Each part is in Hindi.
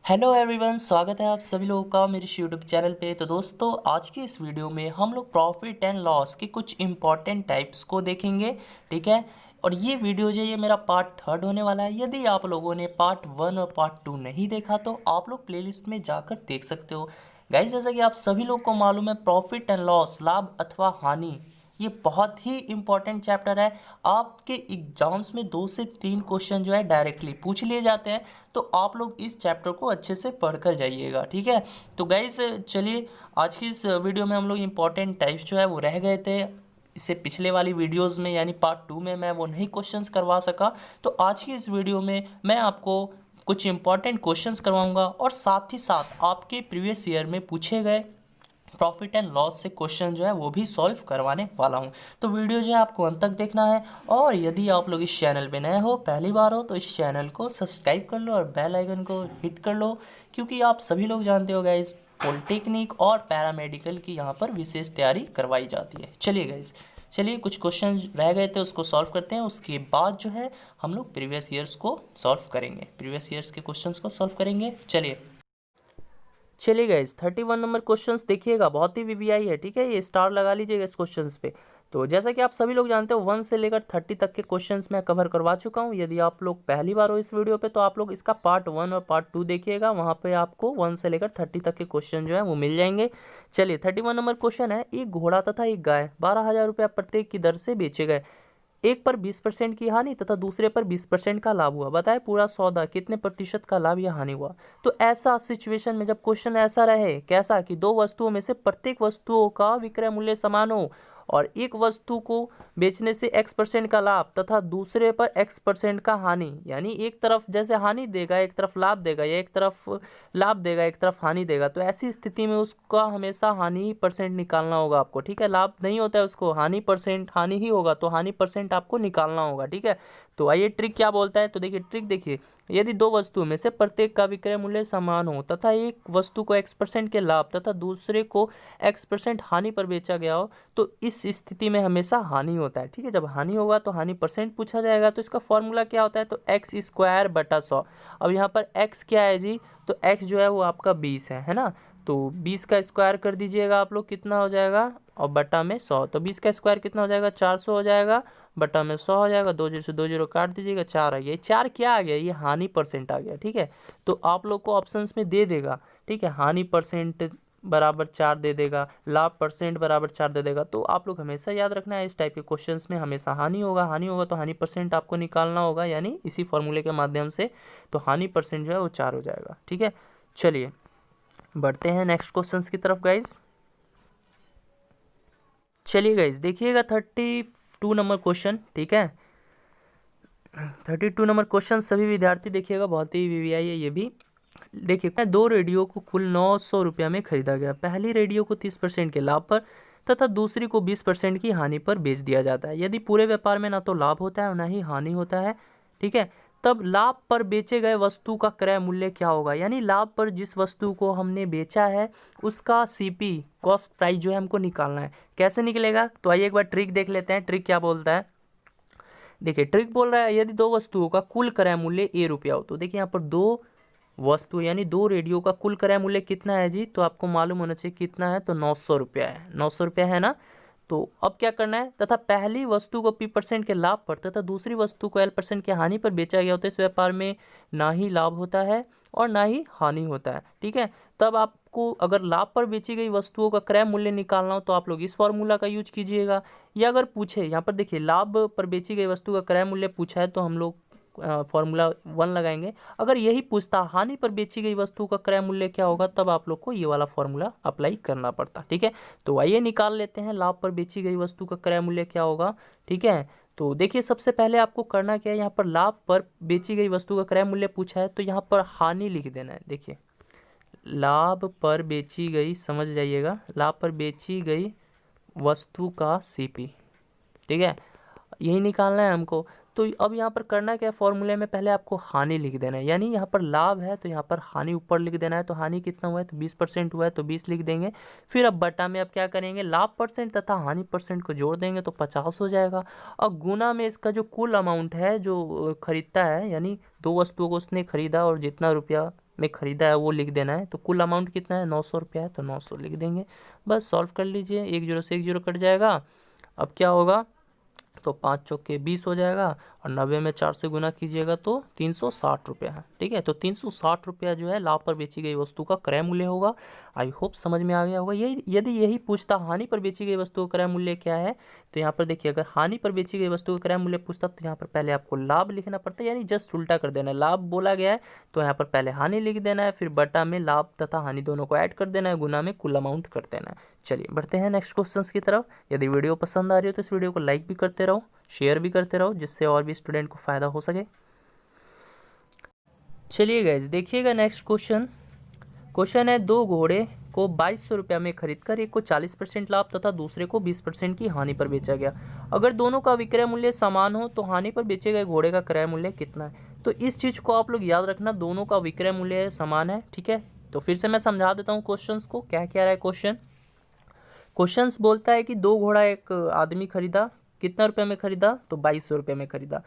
हेलो एवरीवन, स्वागत है आप सभी लोगों का मेरे यूट्यूब चैनल पे। तो दोस्तों, आज की इस वीडियो में हम लोग प्रॉफिट एंड लॉस के कुछ इंपॉर्टेंट टाइप्स को देखेंगे। ठीक है। और ये वीडियो जो ये मेरा पार्ट थर्ड होने वाला है। यदि आप लोगों ने पार्ट वन और पार्ट टू नहीं देखा तो आप लोग प्लेलिस्ट में जाकर देख सकते हो। गाइस, जैसा कि आप सभी लोग को मालूम है, प्रॉफिट एंड लॉस, लाभ अथवा हानि, ये बहुत ही इंपॉर्टेंट चैप्टर है। आपके एग्जाम्स में 2 से 3 क्वेश्चन जो है डायरेक्टली पूछ लिए जाते हैं। तो आप लोग इस चैप्टर को अच्छे से पढ़कर जाइएगा। ठीक है। तो गाइस, चलिए आज की इस वीडियो में हम लोग इंपॉर्टेंट टाइप्स जो है वो रह गए थे। इससे पिछले वाली वीडियोस में यानी पार्ट टू में मैं वो नहीं क्वेश्चंस करवा सका। तो आज की इस वीडियो में मैं आपको कुछ इंपॉर्टेंट क्वेश्चंस करवाऊंगा और साथ ही साथ आपके प्रीवियस ईयर में पूछे गए प्रॉफिट एंड लॉस से क्वेश्चन जो है वो भी सॉल्व करवाने वाला हूँ। तो वीडियो जो है आपको अंत तक देखना है। और यदि आप लोग इस चैनल पे नए हो, पहली बार हो, तो इस चैनल को सब्सक्राइब कर लो और बेल आइकन को हिट कर लो, क्योंकि आप सभी लोग जानते हो गाइज, पॉलिटेक्निक और पैरामेडिकल की यहाँ पर विशेष तैयारी करवाई जाती है। चलिए गाइज, चलिए कुछ क्वेश्चन रह गए थे उसको सॉल्व करते हैं। उसके बाद जो है हम लोग प्रीवियस ईयर्स को सॉल्व करेंगे, प्रीवियस ईयर्स के क्वेश्चंस को सॉल्व करेंगे। चलिए गाइस, 31 नंबर क्वेश्चंस देखिएगा, बहुत ही वीवीआई है। ठीक है, ये स्टार लगा लीजिएगा इस क्वेश्चंस पे। तो जैसा कि आप सभी लोग जानते हो, 1 से लेकर 30 तक के क्वेश्चंस मैं कवर करवा चुका हूँ। यदि आप लोग पहली बार हो इस वीडियो पे तो आप लोग इसका पार्ट 1 और पार्ट 2 देखिएगा, वहाँ पे आपको 1 से लेकर 30 तक के क्वेश्चन जो है वो मिल जाएंगे। चलिए, 31 नंबर क्वेश्चन है, एक घोड़ा तथा एक गाय 12,000 रुपया प्रत्येक की दर से बेचे गए। एक पर 20% की हानि तथा दूसरे पर 20% का लाभ हुआ। बताए पूरा सौदा कितने प्रतिशत का लाभ या हानि हुआ। तो ऐसा सिचुएशन में जब क्वेश्चन ऐसा रहे, कैसा कि दो वस्तुओं में से प्रत्येक वस्तुओं का विक्रय मूल्य समान हो और एक वस्तु को बेचने से x% का लाभ तथा दूसरे पर x% का हानि, यानी एक तरफ जैसे हानि देगा एक तरफ लाभ देगा, या एक तरफ लाभ देगा एक तरफ हानि देगा, तो ऐसी स्थिति में उसका हमेशा हानि ही परसेंट निकालना होगा आपको। ठीक है, लाभ नहीं होता है उसको, हानि परसेंट, हानि ही होगा, तो हानि परसेंट आपको निकालना होगा। ठीक है। तो आइए ट्रिक क्या बोलता है, तो देखिए ट्रिक देखिए, यदि दो वस्तुओं में से प्रत्येक का विक्रय मूल्य समान हो तथा एक वस्तु को x% के लाभ तथा दूसरे को x% हानि पर बेचा गया हो, तो इस स्थिति में हमेशा हानि होता है। ठीक है, जब हानि होगा तो हानि परसेंट पूछा जाएगा। तो इसका फॉर्मूला क्या होता है, तो x²/100। अब यहाँ पर x क्या है जी, तो x जो है वो आपका 20 है ना। तो 20 का स्क्वायर कर दीजिएगा आप लोग, कितना हो जाएगा, और बटा में 100। तो 20 का स्क्वायर कितना हो जाएगा, 400 हो जाएगा, बटा में 100 हो जाएगा। 2 जीरो से 2 जीरो काट दीजिएगा, 4 आ गया। 4 क्या आ गया, ये हानि परसेंट आ गया। ठीक है, तो आप लोग को ऑप्शंस में दे देगा। ठीक है, हानि परसेंट बराबर 4 दे देगा, लाभ परसेंट बराबर 4 दे देगा। तो आप लोग हमेशा याद रखना है, इस टाइप के क्वेश्चंस में हमेशा हानि होगा, हानि होगा तो हानि परसेंट आपको निकालना होगा, यानी इसी फॉर्मूले के माध्यम से। तो हानि परसेंट जो है वो 4 हो जाएगा। ठीक है, चलिए बढ़ते हैं नेक्स्ट क्वेश्चंस की तरफ गाइज। चलिए गाइज देखिएगा 32 नंबर क्वेश्चन। ठीक है, 32 नंबर क्वेश्चन सभी विद्यार्थी देखिएगा, बहुत ही वीवीआई है ये भी। देखिए, दो रेडियो को कुल 900 रुपया में खरीदा गया। पहली रेडियो को 30% के लाभ पर तथा दूसरी को 20% की हानि पर बेच दिया जाता है। यदि पूरे व्यापार में ना तो लाभ होता है और ना ही हानि होता है, ठीक है, तब लाभ पर बेचे गए वस्तु का क्रय मूल्य क्या होगा। यानी लाभ पर जिस वस्तु को हमने बेचा है उसका सीपी, कॉस्ट प्राइस जो है हमको निकालना है। कैसे निकलेगा, तो आइए एक बार ट्रिक देख लेते हैं। ट्रिक क्या बोलता है, देखिए ट्रिक बोल रहा है, यदि दो वस्तुओं का कुल क्रय मूल्य ए रुपया हो। तो देखिए यहाँ पर दो वस्तु यानी दो रेडियो का कुल क्रय मूल्य कितना है जी, तो आपको मालूम होना चाहिए कितना है, तो 900 रुपया है। 900 रुपया है ना। तो अब क्या करना है, तथा पहली वस्तु को p% के लाभ पर तथा दूसरी वस्तु को l% के हानि पर बेचा गया होता है। इस व्यापार में ना ही लाभ होता है और ना ही हानि होता है। ठीक है, तब आपको अगर लाभ पर बेची गई वस्तुओं का क्रय मूल्य निकालना हो तो आप लोग इस फॉर्मूला का यूज कीजिएगा। या अगर पूछे यहाँ पर, देखिए लाभ पर बेची गई वस्तु का क्रय मूल्य पूछा है तो हम लोग फॉर्मूला 1 लगाएंगे। अगर यही पूछता हानि पर बेची गई वस्तु का क्रय मूल्य क्या होगा, तब आप लोग को ये वाला फॉर्मूला अप्लाई करना पड़ता। ठीक है, तो आइए निकाल लेते हैं लाभ पर बेची गई वस्तु का क्रय मूल्य क्या होगा। ठीक है, तो देखिए सबसे पहले आपको करना क्या है, यहाँ पर लाभ पर बेची गई वस्तु का क्रय मूल्य पूछा है तो यहाँ पर हानि लिख देना है। देखिए लाभ पर बेची गई, समझ जाइएगा, लाभ पर बेची गई वस्तु का सीपी। ठीक है, यही निकालना है हमको। तो अब यहाँ पर करना क्या है, फॉर्मूले में पहले आपको हानि लिख देना है। यानी यहाँ पर लाभ है तो यहाँ पर हानि ऊपर लिख देना है। तो हानि कितना हुआ है, तो 20% हुआ है तो 20 लिख देंगे। फिर अब बटा में अब क्या करेंगे, लाभ परसेंट तथा हानि परसेंट को जोड़ देंगे तो 50 हो जाएगा। अब गुना में इसका जो कुल अमाउंट है जो खरीदता है, यानी दो वस्तुओं को उसने खरीदा और जितना रुपया में ख़रीदा है वो लिख देना है। तो कुल अमाउंट कितना है, 900 रुपया है, तो 900 लिख देंगे। बस सॉल्व कर लीजिए, 1 0 से 1 0 कट जाएगा। अब क्या होगा, तो 5 चौके 20 हो जाएगा, और 90 में 4 से गुना कीजिएगा तो 360 रुपया है। ठीक है, तो 360 रुपया जो है लाभ पर बेची गई वस्तु का क्रय मूल्य होगा। आई होप समझ में आ गया होगा। यदि यही पूछता हानि पर बेची गई वस्तु का क्रय मूल्य क्या है, तो यहाँ पर देखिए, अगर हानि पर बेची गई वस्तु का क्रय मूल्य पूछता तो यहाँ पर पहले आपको लाभ लिखना पड़ता है, यानी जस्ट उल्टा कर देना है। लाभ बोला गया है तो यहाँ पर पहले हानि लिख देना है, फिर बटा में लाभ तथा हानि दोनों को ऐड कर देना है, गुना में कुल अमाउंट कर देना है। चलिए बढ़ते हैं नेक्स्ट क्वेश्चन की तरफ। यदि वीडियो पसंद आ रही हो तो इस वीडियो को लाइक भी करते रहो, शेयर भी करते रहो, जिससे और भी स्टूडेंट को फायदा हो सके। चलिए गाइस देखिएगा नेक्स्ट क्वेश्चन। क्वेश्चन है, 2 घोड़े को 2200 रुपया में खरीदकर एक को 40% लाभ तथा दूसरे को 20% की हानि पर बेचा गया। अगर दोनों का विक्रय मूल्य समान हो तो हानि पर बेचे गए घोड़े का क्रय मूल्य कितना है। तो इस चीज को आप लोग याद रखना, दोनों का विक्रय मूल्य समान है। ठीक है, तो फिर से मैं समझा देता हूँ क्वेश्चन को, क्या कह रहा है क्वेश्चन। क्वेश्चन बोलता है कि 2 घोड़ा एक आदमी खरीदा, कितना रुपये में खरीदा, तो 2200 रुपये में खरीदा।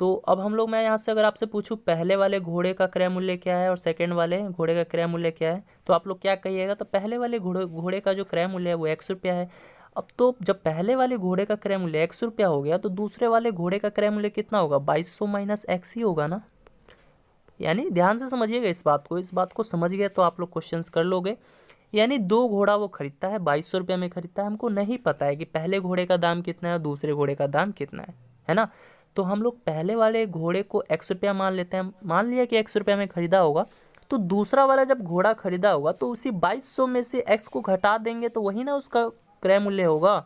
तो अब मैं यहाँ से अगर आपसे पूछूं पहले वाले घोड़े का क्रय मूल्य क्या है और सेकंड वाले घोड़े का क्रय मूल्य क्या है, तो आप लोग क्या कहिएगा, तो पहले वाले घोड़े का जो क्रय मूल्य है वो 100 रुपया है। अब तो जब पहले वाले घोड़े का क्रय मूल्य 100 रुपया हो गया तो दूसरे वाले घोड़े का क्रय मूल्य कितना होगा, 2200 माइनस एक्स ही होगा ना। यानी ध्यान से समझिएगा इस बात को समझ गए तो आप लोग क्वेश्चन कर लोगे। यानी 2 घोड़ा वो खरीदता है, 2200 रुपये में खरीदता है। हमको नहीं पता है कि पहले घोड़े का दाम कितना है और दूसरे घोड़े का दाम कितना है ना। तो हम लोग पहले वाले घोड़े को 100 रुपया मान लेते हैं। मान लिया कि 100 रुपया में खरीदा होगा, तो दूसरा वाला जब घोड़ा खरीदा होगा तो उसी 2200 में से x को घटा देंगे तो वही ना उसका क्रय मूल्य होगा।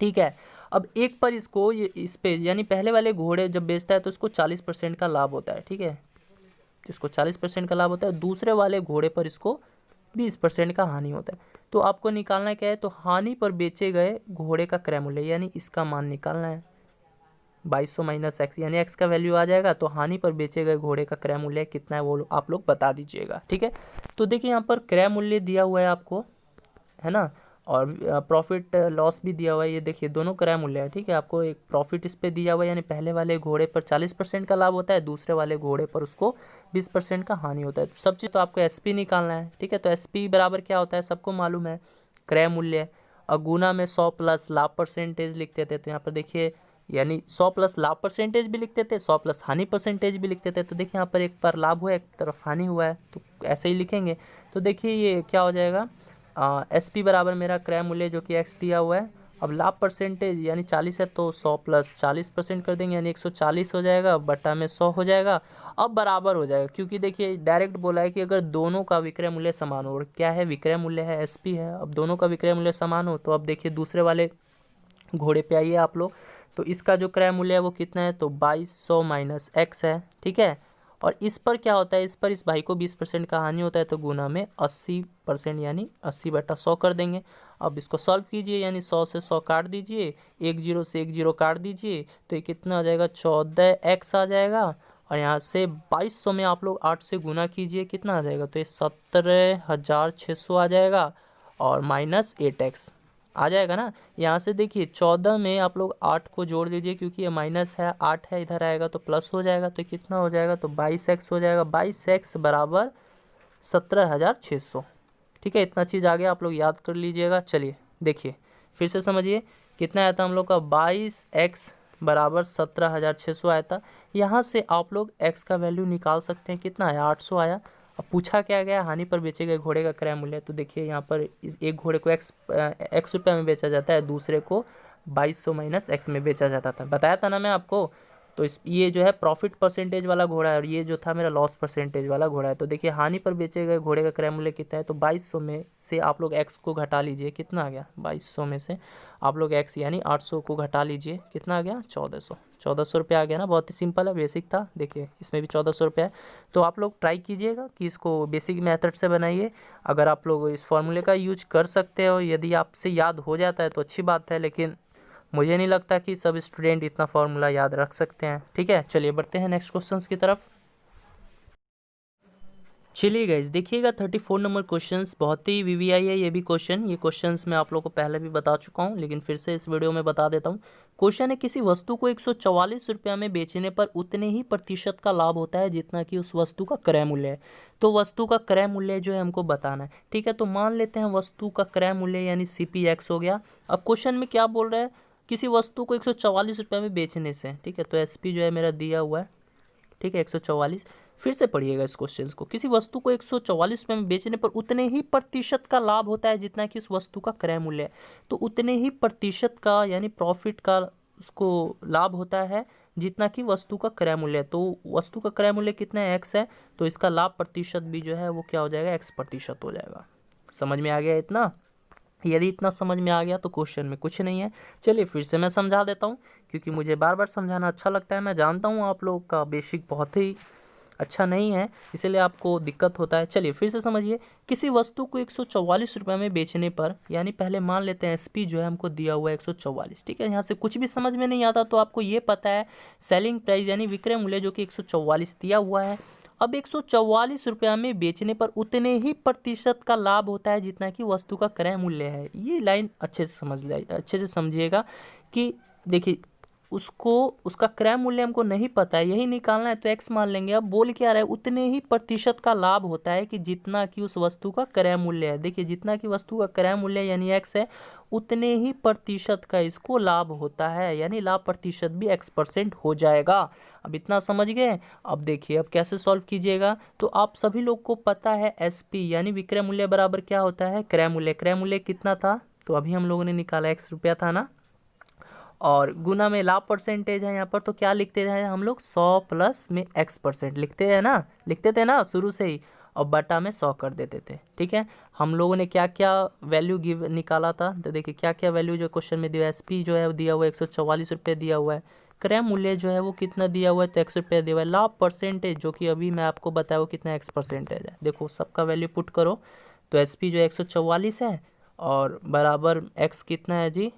ठीक है, अब एक पर इसको इस पे यानी पहले वाले घोड़े जब बेचता है तो उसको 40% का लाभ होता है। ठीक है, इसको 40% का लाभ होता है, दूसरे वाले घोड़े पर इसको 20% का हानि होता है। तो आपको निकालना क्या है, तो हानि पर बेचे गए घोड़े का क्रय मूल्य यानी इसका मान निकालना है। 2200 माइनस एक्स यानी एक्स का वैल्यू आ जाएगा, तो हानि पर बेचे गए घोड़े का क्रय मूल्य कितना है वो आप लोग बता दीजिएगा। ठीक है, तो देखिए यहाँ पर क्रय मूल्य दिया हुआ है आपको, है ना, और प्रॉफिट लॉस भी दिया हुआ है। ये देखिए दोनों क्रय मूल्य है। ठीक है, आपको एक प्रॉफिट इस पे दिया हुआ है, यानी पहले वाले घोड़े पर 40% का लाभ होता है, दूसरे वाले घोड़े पर उसको 20% का हानि होता है। सब चीज़ तो आपको एसपी निकालना है। ठीक है, तो एसपी बराबर क्या होता है, सबको मालूम है, क्रय मूल्य। और गुना में 100 प्लस लाभ परसेंटेज लिखते थे। तो यहाँ पर देखिए यानी 100 प्लस लाभ परसेंटेज भी लिखते थे, 100 प्लस हानि परसेंटेज भी लिखते थे। तो देखिए यहाँ पर एक पर लाभ हुआ है, एक तरफ हानि हुआ है, तो ऐसे ही लिखेंगे। तो देखिए ये क्या हो जाएगा, एस पी बराबर मेरा क्रय मूल्य जो कि एक्स दिया हुआ है। अब लाभ परसेंटेज यानी 40 है तो 100 प्लस 40% कर देंगे यानी 140 हो जाएगा, बटा में 100 हो जाएगा। अब बराबर हो जाएगा, क्योंकि देखिए डायरेक्ट बोला है कि अगर दोनों का विक्रय मूल्य समान हो, और क्या है विक्रय मूल्य है एसपी है। अब दोनों का विक्रय मूल्य समान हो तो अब देखिए दूसरे वाले घोड़े पे आइए आप लोग, तो इसका जो क्रय मूल्य है वो कितना है, तो 2200 माइनस एक्स है। ठीक है, और इस पर क्या होता है, इस पर इस भाई को 20% का हानि होता है, तो गुना में 80% यानी 80 बटा 100 कर देंगे। अब इसको सॉल्व कीजिए, यानी 100 से 100 काट दीजिए, 1 0 से 1 0 काट दीजिए, तो ये कितना आ जाएगा, 14x आ जाएगा। और यहाँ से 2200 में आप लोग 8 से गुना कीजिए, कितना आ जाएगा, तो ये 17,600 आ जाएगा, और माइनस 8x आ जाएगा ना। यहाँ से देखिए 14 में आप लोग 8 को जोड़ दीजिए, क्योंकि ये माइनस है, 8 है, इधर आएगा तो प्लस हो जाएगा, तो कितना हो जाएगा, तो 22x हो जाएगा। 22x बराबर 17,600। ठीक है, इतना चीज़ आ गया, आप लोग याद कर लीजिएगा। चलिए देखिए फिर से समझिए, कितना आया था हम लोग का, 22x बराबर 17,600 आया था। यहाँ से आप लोग x का वैल्यू निकाल सकते हैं, कितना आया, 800 आया। अब पूछा क्या गया, हानि पर बेचे गए घोड़े का क्रय मूल्य। तो देखिए यहाँ पर एक घोड़े को x रुपये में बेचा जाता है, दूसरे को 2200 माइनस एक्स में बेचा जाता था, बताया था ना मैं आपको। तो ये जो है प्रॉफिट परसेंटेज वाला घोड़ा है, और ये जो था मेरा लॉस परसेंटेज वाला घोड़ा है। तो देखिए हानि पर बेचे गए घोड़े का क्रय मूल्य कितना है, तो 2200 में से आप लोग x को घटा लीजिए, कितना आ गया, 2200 में से आप लोग x यानी 800 को घटा लीजिए, कितना आ गया, 1400 रुपये आ गया ना। बहुत ही सिंपल है, बेसिक था। देखिए इसमें भी 1400 रुपये है। तो आप लोग ट्राई कीजिएगा कि इसको बेसिक मेथड से बनाइए। अगर आप लोग इस फॉर्मूले का यूज कर सकते हो, यदि आपसे याद हो जाता है तो अच्छी बात है, लेकिन मुझे नहीं लगता कि सब स्टूडेंट इतना फॉर्मूला याद रख सकते हैं। ठीक है, चलिए बढ़ते हैं नेक्स्ट क्वेश्चंस की तरफ। चलिए गाइज देखिएगा 34 नंबर क्वेश्चंस बहुत ही वीवीआई है ये भी क्वेश्चन। ये क्वेश्चंस मैं आप लोगों को पहले भी बता चुका हूँ, लेकिन फिर से इस वीडियो में बता देता हूँ। क्वेश्चन है, किसी वस्तु को 144 रुपये में बेचने पर उतने ही प्रतिशत का लाभ होता है जितना कि उस वस्तु का क्रय मूल्य है। तो वस्तु का क्रय मूल्य जो है हमको बताना है, ठीक है। तो मान लेते हैं वस्तु का क्रय मूल्य यानी CPX हो गया। अब क्वेश्चन में क्या बोल रहा है, किसी वस्तु को 144 रुपये में बेचने से, ठीक है। तो SP जो है मेरा दिया हुआ है, ठीक है 144। फिर से पढ़िएगा इस क्वेश्चन को, किसी वस्तु को 144 रुपये में बेचने पर उतने ही प्रतिशत का लाभ होता है जितना कि उस वस्तु का क्रय मूल्य है। तो उतने ही प्रतिशत का यानी प्रॉफिट का उसको लाभ होता है जितना कि वस्तु का क्रय मूल्य है। तो वस्तु का क्रय मूल्य कितना है, X है, तो इसका लाभ प्रतिशत भी जो है वो क्या हो जाएगा, X% हो जाएगा। समझ में आ गया इतना? यदि इतना समझ में आ गया तो क्वेश्चन में कुछ नहीं है। चलिए फिर से मैं समझा देता हूँ, क्योंकि मुझे बार बार समझाना अच्छा लगता है। मैं जानता हूँ आप लोग का बेसिक बहुत ही अच्छा नहीं है, इसीलिए आपको दिक्कत होता है। चलिए फिर से समझिए, किसी वस्तु को 144 रुपये में बेचने पर, यानी पहले मान लेते हैं SP जो है हमको दिया हुआ है 144, ठीक है। यहाँ से कुछ भी समझ में नहीं आता तो आपको ये पता है सेलिंग प्राइस यानी विक्रय मूल्य जो कि 144 दिया हुआ है। अब 144 रुपये में बेचने पर उतने ही प्रतिशत का लाभ होता है जितना कि वस्तु का क्रय मूल्य है। ये लाइन अच्छे से समझ ले, अच्छे से समझिएगा कि देखिए उसको उसका क्रय मूल्य हमको नहीं पता है, यही निकालना है, तो X मान लेंगे। अब बोल क्या रहा है, उतने ही प्रतिशत का लाभ होता है कि जितना कि उस वस्तु का क्रय मूल्य है। देखिए जितना कि वस्तु का क्रय मूल्य यानी X है, उतने ही प्रतिशत का इसको लाभ होता है, यानी लाभ प्रतिशत भी X% हो जाएगा। अब इतना समझ गए। अब देखिए अब कैसे सॉल्व कीजिएगा। तो आप सभी लोग को पता है SP यानी विक्रय मूल्य बराबर क्या होता है, क्रय मूल्य। क्रय मूल्य कितना था, तो अभी हम लोगों ने निकाला X रुपया था ना, और गुना में लाभ परसेंटेज है यहाँ पर, तो क्या लिखते हैं हम लोग, 100 प्लस में X% लिखते हैं ना, लिखते थे ना शुरू से ही, और बटा में 100 कर देते थे, ठीक है। हम लोगों ने क्या क्या वैल्यू गिव निकाला था, तो देखिए क्या क्या वैल्यू जो क्वेश्चन में दिया है। SP जो है दिया हुआ है 144 रुपये दिया हुआ है, क्रय मूल्य जो है वो कितना दिया हुआ है, तो X रुपये दिया हुआ है। लाभ परसेंटेज जो कि अभी मैं आपको बताया वो कितना X% है, देखो सबका वैल्यू पुट करो, तो SP जो 144 है और बराबर X कितना है जी,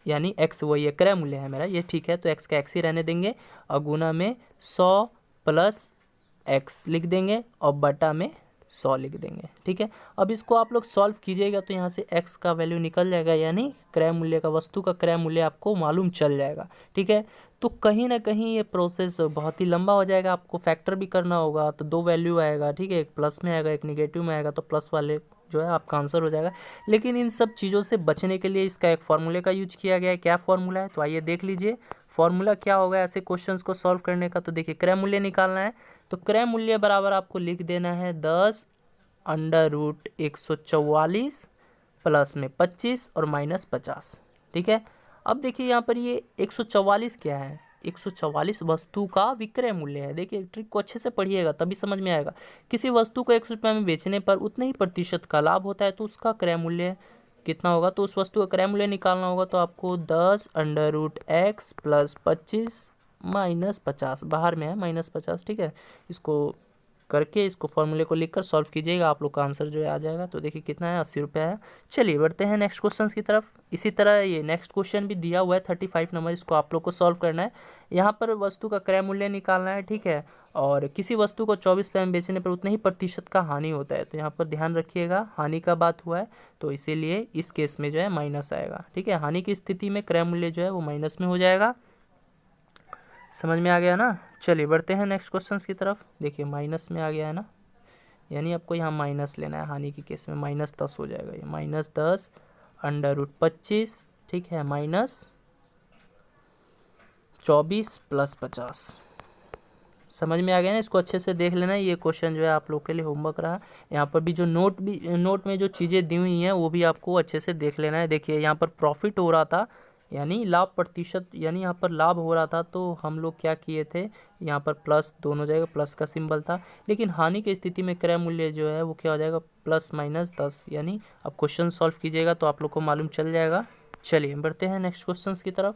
यानी X वही है, क्रय मूल्य है मेरा ये, ठीक है। तो X का X ही रहने देंगे और गुना में 100 प्लस X लिख देंगे और बटा में 100 लिख देंगे, ठीक है। अब इसको आप लोग सॉल्व कीजिएगा तो यहाँ से X का वैल्यू निकल जाएगा, यानी क्रय मूल्य का, वस्तु का क्रय मूल्य आपको मालूम चल जाएगा, ठीक है। तो कहीं ना कहीं ये प्रोसेस बहुत ही लंबा हो जाएगा, आपको फैक्टर भी करना होगा, तो दो वैल्यू आएगा, ठीक है। एक प्लस में आएगा एक निगेटिव में आएगा, तो प्लस वाले जो है आपका आंसर हो जाएगा। लेकिन इन सब चीज़ों से बचने के लिए इसका एक फॉर्मूले का यूज किया गया है। क्या फॉर्मूला है, तो आइए देख लीजिए फॉर्मूला क्या होगा ऐसे क्वेश्चंस को सॉल्व करने का। तो देखिए क्रय मूल्य निकालना है, तो क्रय मूल्य बराबर आपको लिख देना है 10√144 प्लस में 25 और माइनस 50, ठीक है। अब देखिए यहाँ पर ये 144 क्या है, 144 वस्तु का विक्रय मूल्य है। देखिए ट्रिक को अच्छे से पढ़िएगा तभी समझ में आएगा। किसी वस्तु को 100 रुपये में बेचने पर उतने ही प्रतिशत का लाभ होता है, तो उसका क्रय मूल्य कितना होगा, तो उस वस्तु का क्रय मूल्य निकालना होगा। तो आपको 10√x प्लस 25 माइनस 50, बाहर में है माइनस 50, ठीक है। इसको करके इसको फॉर्मूले को लिखकर सॉल्व कीजिएगा, आप लोग का आंसर जो है आ जाएगा। तो देखिए कितना है, 80 रुपये है। चलिए बढ़ते हैं नेक्स्ट क्वेश्चन की तरफ। इसी तरह ये नेक्स्ट क्वेश्चन भी दिया हुआ है 35 नंबर, इसको आप लोग को सॉल्व करना है। यहाँ पर वस्तु का क्रय मूल्य निकालना है, ठीक है। और किसी वस्तु को 24 रुपये में बेचने पर उतने ही प्रतिशत का हानि होता है। तो यहाँ पर ध्यान रखिएगा हानि का बात हुआ है, तो इसीलिए इस केस में जो है माइनस आएगा, ठीक है। हानि की स्थिति में क्रय मूल्य जो है वो माइनस में हो जाएगा। समझ में आ गया ना। चलिए बढ़ते हैं नेक्स्ट क्वेश्चन की तरफ। देखिए माइनस में आ गया है ना, यानी आपको यहाँ माइनस लेना है। हानि के केस में -10 हो जाएगा, ये -10 √25, ठीक है, माइनस 24 प्लस 50। समझ में आ गया ना, इसको अच्छे से देख लेना। ये क्वेश्चन जो है आप लोग के लिए होमवर्क रहा। यहाँ पर भी जो नोट में जो चीज़ें दी हुई हैं वो भी आपको अच्छे से देख लेना है। देखिए यहाँ पर प्रॉफिट हो रहा था, यानी लाभ प्रतिशत, यानी यहाँ पर लाभ हो रहा था, तो हम लोग क्या किए थे, यहाँ पर प्लस दोनों जगह प्लस का सिंबल था। लेकिन हानि की स्थिति में क्रय मूल्य जो है वो क्या हो जाएगा, +-10, यानी अब क्वेश्चन सॉल्व कीजिएगा तो आप लोग को मालूम चल जाएगा। चलिए बढ़ते हैं नेक्स्ट क्वेश्चन की तरफ।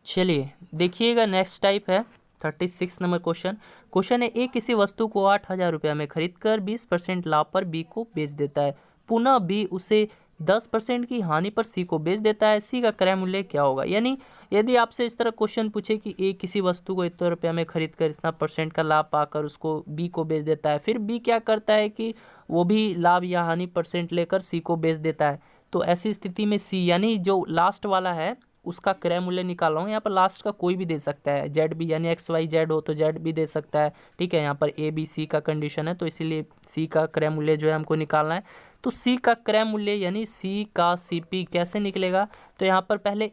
चलिए देखिएगा नेक्स्ट टाइप है 36 नंबर क्वेश्चन है, ए किसी वस्तु को 8,000 रुपये में खरीद कर 20% लाभ पर बी को बेच देता है। पुनः बी उसे 10% की हानि पर सी को बेच देता है। सी का क्रय मूल्य क्या होगा, यानी यदि आपसे इस तरह क्वेश्चन पूछे कि ए किसी वस्तु को इतने रुपये में खरीद कर इतना % का लाभ पाकर उसको बी को बेच देता है, फिर बी क्या करता है कि वो भी लाभ या हानि % लेकर सी को बेच देता है, तो ऐसी स्थिति में सी यानी जो लास्ट वाला है उसका क्रय मूल्य निकाल रहा हूँ। यहाँ पर लास्ट का कोई भी दे सकता है, जेड बी यानी एक्स वाई जेड हो तो जेड भी दे सकता है, ठीक है। यहाँ पर ए बी सी का कंडीशन है, तो इसीलिए सी का क्रय मूल्य जो है हमको निकालना है। तो सी का क्रय मूल्य यानी सी का सीपी कैसे निकलेगा, तो यहाँ पर पहले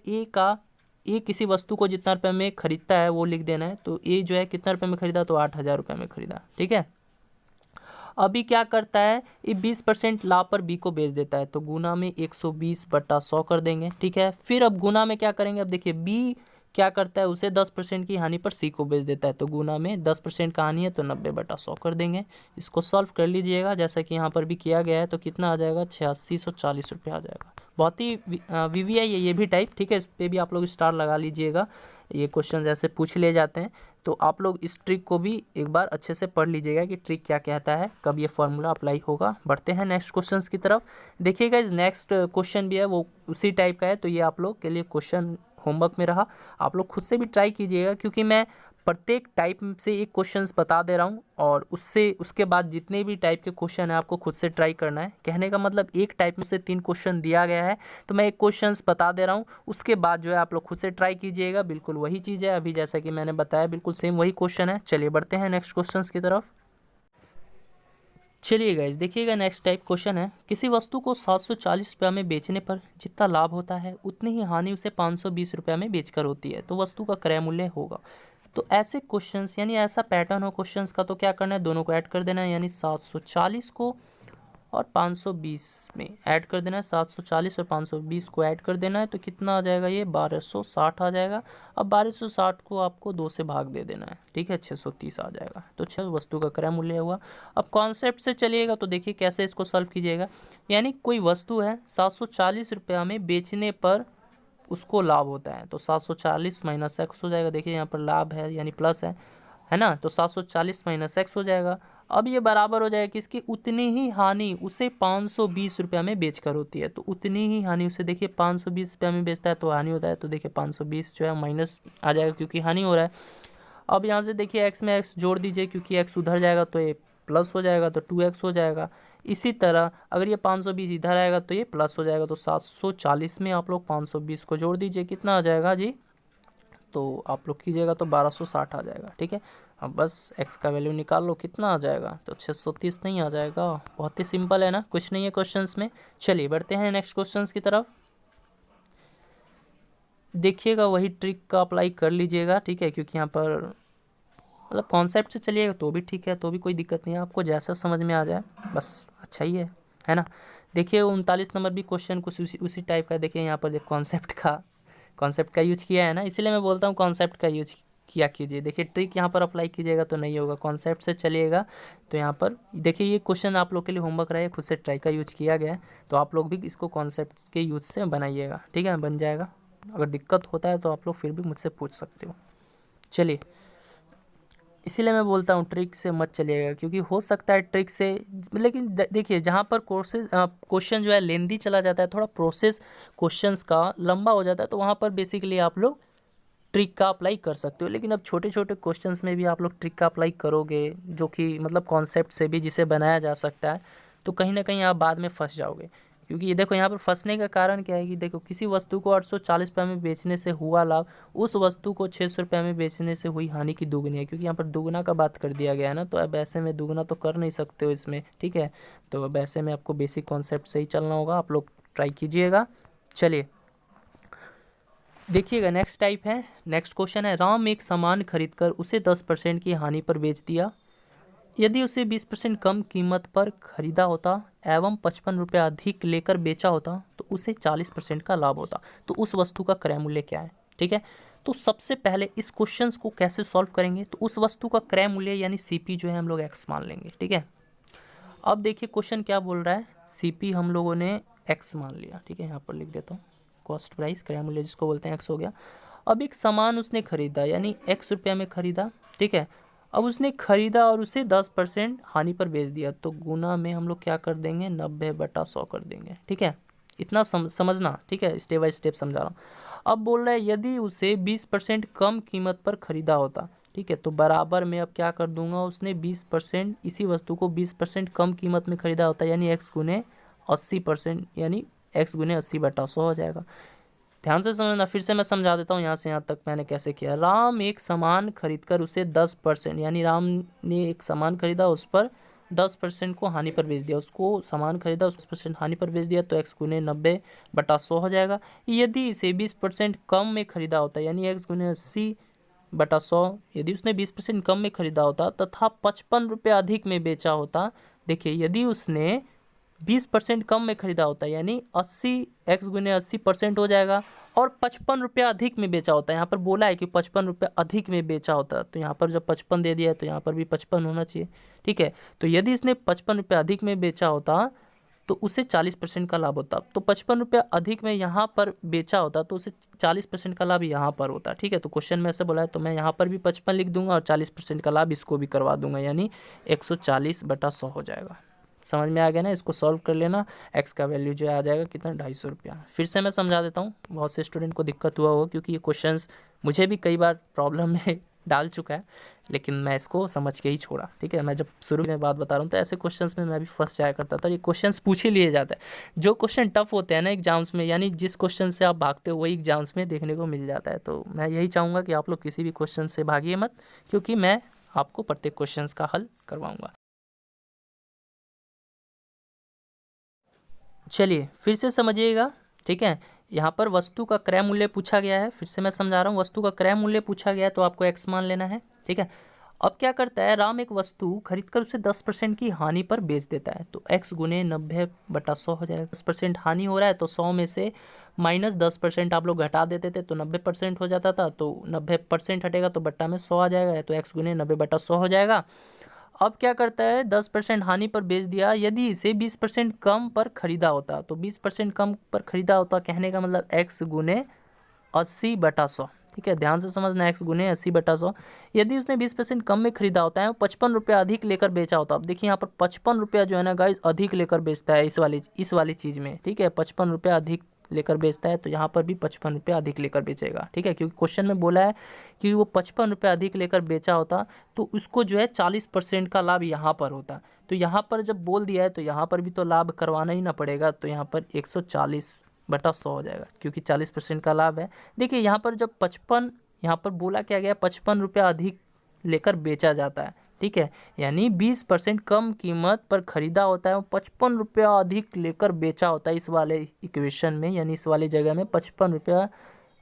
ए किसी वस्तु को जितना रुपये में खरीदता है वो लिख देना है। तो ए जो है कितना रुपये में खरीदा, तो 8,000 रुपये में खरीदा, ठीक है। अभी क्या करता है, ये 20% लाभ पर बी को बेच देता है, तो गुना में 120/100 कर देंगे, ठीक है। फिर अब गुना में क्या करेंगे, अब देखिए बी क्या करता है, उसे 10% की हानि पर सी को बेच देता है, तो गुना में 10% का हानि है तो 90/100 कर देंगे। इसको सॉल्व कर लीजिएगा जैसा कि यहाँ पर भी किया गया है, तो कितना आ जाएगा, 8640 रुपये आ जाएगा। बहुत ही वीवीआई है ये भी टाइप, ठीक है। इस पर भी आप लोग स्टार लगा लीजिएगा, ये क्वेश्चन ऐसे पूछ लिए जाते हैं, तो आप लोग इस ट्रिक को भी एक बार अच्छे से पढ़ लीजिएगा कि ट्रिक क्या कहता है, कब ये फॉर्मूला अप्लाई होगा। बढ़ते हैं नेक्स्ट क्वेश्चंस की तरफ। देखिएगा इस नेक्स्ट क्वेश्चन भी है वो उसी टाइप का है, तो ये आप लोग के लिए क्वेश्चन होमवर्क में रहा, आप लोग खुद से भी ट्राई कीजिएगा, क्योंकि मैं प्रत्येक टाइप से एक क्वेश्चंस बता दे रहा हूँ और उसके बाद जितने भी टाइप के क्वेश्चन है आपको खुद से ट्राई करना है। कहने का मतलब एक टाइप में से 3 क्वेश्चन दिया गया है, तो मैं एक क्वेश्चंस बता दे रहा हूँ, उसके बाद जो है आप लोग खुद से ट्राई कीजिएगा। बिल्कुल वही चीज़ है, अभी जैसा कि मैंने बताया बिल्कुल सेम वही क्वेश्चन है। चलिए बढ़ते हैं नेक्स्ट क्वेश्चन की तरफ। चलिए गाइस देखिएगा नेक्स्ट टाइप क्वेश्चन है, किसी वस्तु को 740 रुपये में बेचने पर जितना लाभ होता है उतनी ही हानि उसे 520 रुपये में बेचकर होती है, तो वस्तु का क्रय मूल्य होगा। तो ऐसे क्वेश्चंस यानी ऐसा पैटर्न हो क्वेश्चंस का, तो क्या करना है, दोनों को ऐड कर देना है, यानी 740 को और 520 में ऐड कर देना है। 740 और 520 को ऐड कर देना है, तो कितना आ जाएगा, ये 1260 आ जाएगा। अब 1260 को आपको 2 से भाग दे देना है, ठीक है, 630 आ जाएगा। तो 6 वस्तु का क्रय मूल्य हुआ। अब कॉन्सेप्ट से चलिएगा तो देखिए कैसे इसको सॉल्व कीजिएगा। यानी कोई वस्तु है 740 रुपया में बेचने पर उसको लाभ होता है, तो 740 माइनस एक्स हो जाएगा। देखिए यहाँ पर लाभ है यानी प्लस है ना, तो 740 माइनस एक्स हो जाएगा। अब ये बराबर हो जाएगा किसकी, उतनी ही हानि उसे 520 रुपया में बेचकर होती है, तो उतनी ही हानि उसे, देखिए 520 रुपया में बेचता है तो हानि होता है, तो देखिए 520 जो है माइनस आ जाएगा क्योंकि हानि हो रहा है। अब यहाँ से देखिए एक्स में एक्स जोड़ दीजिए, क्योंकि एक्स उधर जाएगा तो ये प्लस हो जाएगा, तो 2x हो जाएगा। इसी तरह अगर ये 520 इधर आएगा तो ये प्लस हो जाएगा, तो 740 में आप लोग 520 को जोड़ दीजिए, कितना आ जाएगा जी, तो आप लोग कीजिएगा तो 1260 आ जाएगा, ठीक है। अब बस x का वैल्यू निकाल लो, कितना आ जाएगा, तो 630 नहीं आ जाएगा। बहुत ही सिंपल है ना, कुछ नहीं है क्वेश्चंस में। चलिए बढ़ते हैं नेक्स्ट क्वेश्चंस की तरफ। देखिएगा वही ट्रिक का अप्लाई कर लीजिएगा, ठीक है, क्योंकि यहाँ पर मतलब कॉन्सेप्ट से चलिएगा तो भी ठीक है, तो भी कोई दिक्कत नहीं है, आपको जैसा समझ में आ जाए बस अच्छा ही है ना। देखिए 39 नंबर भी क्वेश्चन कुछ उसी टाइप का। देखिए यहाँ पर जो कॉन्सेप्ट का यूज किया है ना, इसीलिए मैं बोलता हूँ कॉन्सेप्ट का यूज किया कीजिए। देखिए ट्रिक यहाँ पर अप्लाई कीजिएगा तो नहीं होगा, कॉन्सेप्ट से चलिएगा। तो यहाँ पर देखिए ये क्वेश्चन आप लोग के लिए होमवर्क रहे, खुद से ट्राई का यूज किया गया है, तो आप लोग भी इसको कॉन्सेप्ट के यूज से बनाइएगा, ठीक है, बन जाएगा। अगर दिक्कत होता है तो आप लोग फिर भी मुझसे पूछ सकते हो। चलिए इसीलिए मैं बोलता हूँ ट्रिक से मत चलिएगा, क्योंकि हो सकता है ट्रिक से, लेकिन देखिए जहाँ पर क्वेश्चन जो है लेंदी चला जाता है, थोड़ा प्रोसेस क्वेश्चंस का लंबा हो जाता है, तो वहाँ पर बेसिकली आप लोग ट्रिक का अप्लाई कर सकते हो। लेकिन अब छोटे छोटे क्वेश्चंस में भी आप लोग ट्रिक का अप्लाई करोगे, जो कि मतलब कॉन्सेप्ट से भी जिसे बनाया जा सकता है, तो कहीं ना कहीं आप बाद में फंस जाओगे। क्योंकि ये देखो यहाँ पर फंसने का कारण क्या है कि देखो किसी वस्तु को 840 रुपये में बेचने से हुआ लाभ उस वस्तु को 600 रुपये में बेचने से हुई हानि की दुगनी है, क्योंकि यहाँ पर दुगना का बात कर दिया गया है ना, तो अब ऐसे में दुगना तो कर नहीं सकते हो इसमें, ठीक है। तो अब ऐसे में आपको बेसिक कॉन्सेप्ट से ही चलना होगा, आप लोग ट्राई कीजिएगा। चलिए देखिएगा नेक्स्ट टाइप है, नेक्स्ट क्वेश्चन है, राम एक सामान खरीदकर उसे 10% की हानि पर बेच दिया। यदि उसे 20% कम कीमत पर खरीदा होता एवं 55 रुपये अधिक लेकर बेचा होता तो उसे 40% का लाभ होता, तो उस वस्तु का क्रय मूल्य क्या है, ठीक है। तो सबसे पहले इस क्वेश्चंस को कैसे सॉल्व करेंगे, तो उस वस्तु का क्रय मूल्य यानी सीपी जो है हम लोग एक्स मान लेंगे, ठीक है। अब देखिए क्वेश्चन क्या बोल रहा है, सीपी हम लोगों ने एक्स मान लिया, ठीक है, यहाँ पर लिख देता हूँ, कॉस्ट प्राइस क्रय मूल्य जिसको बोलते हैं एक्स हो गया। अब एक सामान उसने खरीदा यानी एक्स रुपया में खरीदा, ठीक है। अब उसने खरीदा और उसे 10% हानि पर बेच दिया, तो गुना में हम लोग क्या कर देंगे, 90/100 कर देंगे, ठीक है। इतना समझना, ठीक है, स्टेप बाय स्टेप समझा रहा हूँ। अब बोल रहा है यदि उसे 20% कम कीमत पर खरीदा होता, ठीक है, तो बराबर में अब क्या कर दूंगा, उसने 20% इसी वस्तु को 20% कम कीमत में खरीदा होता, यानी x गुने 80%, यानी x गुने 80/100 हो जाएगा। ध्यान से समझना, फिर से मैं समझा देता हूँ यहाँ से यहाँ तक मैंने कैसे किया। राम एक सामान खरीदकर उसे 10%, यानी राम ने एक सामान खरीदा, उस पर 10% को हानि पर बेच दिया, उसको सामान खरीदा, उस 10% हानि पर बेच दिया, तो x गुने 90/100 हो जाएगा। यदि इसे 20% कम में खरीदा होता, यानी x गुने 80/100, यदि उसने 20% कम में खरीदा होता तथा 55 रुपये अधिक में बेचा होता, देखिए यदि उसने 20% कम में खरीदा होता, यानी 80 x गुने 80% हो जाएगा, और 55 रुपये अधिक में बेचा होता है, यहाँ पर बोला है कि 55 रुपये अधिक में बेचा होता, तो यहाँ पर जब 55 दे दिया है तो यहाँ पर भी 55 होना चाहिए, ठीक है। तो यदि इसने 55 रुपये अधिक में बेचा होता तो उसे 40% का लाभ होता, तो 55 रुपये अधिक में यहाँ पर बेचा होता तो उसे 40% का लाभ यहाँ पर होता, ठीक है। तो क्वेश्चन में ऐसे बोला है तो मैं यहाँ पर भी 55 लिख दूंगा और 40% का लाभ इसको भी करवा दूंगा, यानी 140/100 हो जाएगा। समझ में आ गया ना, इसको सॉल्व कर लेना। x का वैल्यू जो आ जाएगा कितना, 250 रुपया। फिर से मैं समझा देता हूँ, बहुत से स्टूडेंट को दिक्कत हुआ होगा क्योंकि ये क्वेश्चंस मुझे भी कई बार प्रॉब्लम में डाल चुका है, लेकिन मैं इसको समझ के ही छोड़ा, ठीक है। मैं जब शुरू में बात बता रहा हूँ तो ऐसे क्वेश्चंस में मैं भी फंस जाया करता था, ये क्वेश्चंस पूछ ही लिए जाता है। जो क्वेश्चन टफ होते हैं ना एग्जाम्स में, यानी जिस क्वेश्चन से आप भागते हो वही एग्जाम्स में देखने को मिल जाता है। तो मैं यही चाहूँगा कि आप लोग किसी भी क्वेश्चन से भागिए मत, क्योंकि मैं आपको प्रत्येक क्वेश्चन का हल करवाऊँगा। चलिए फिर से समझिएगा, ठीक है। यहाँ पर वस्तु का क्रय मूल्य पूछा गया है, फिर से मैं समझा रहा हूँ, वस्तु का क्रय मूल्य पूछा गया है तो आपको x मान लेना है, ठीक है। अब क्या करता है, राम एक वस्तु खरीदकर उसे 10% की हानि पर बेच देता है, तो x गुने 90/100 हो जाएगा। 10% हानि हो रहा है तो 100 में से -10% आप लोग घटा देते थे तो 90% हो जाता था, तो 90% हटेगा तो बट्टा में 100 आ जाएगा, तो x गुने 90/100 हो जाएगा। अब क्या करता है, 10% हानि पर बेच दिया, यदि इसे 20% कम पर खरीदा होता, तो 20% कम पर खरीदा होता कहने का मतलब x गुने 80/100, ठीक है। ध्यान से समझना, x गुने 80/100। यदि उसने 20% कम में खरीदा होता है, 55 रुपये अधिक लेकर बेचा होता। अब देखिए यहाँ पर 55 रुपया जो है ना गाइस अधिक लेकर बेचता है इस वाली चीज़ में, ठीक है। 55 रुपया अधिक लेकर बेचता है तो यहाँ पर भी 55 रुपये अधिक लेकर बेचेगा, ठीक है, क्योंकि क्वेश्चन में बोला है कि वो 55 रुपये अधिक लेकर बेचा होता तो उसको जो है 40% का लाभ यहाँ पर होता। तो यहाँ पर जब बोल दिया है तो यहाँ पर भी तो लाभ करवाना ही ना पड़ेगा, तो यहाँ पर 140/100 हो जाएगा, क्योंकि 40% का लाभ है। देखिए यहाँ पर जब 55, यहाँ पर बोला क्या गया, 55 रुपया अधिक लेकर बेचा जाता है, ठीक है, यानी 20% कम कीमत पर खरीदा होता है, 55 रुपया अधिक लेकर बेचा होता है इस वाले इक्वेशन में, यानी इस वाली जगह में 55 रुपया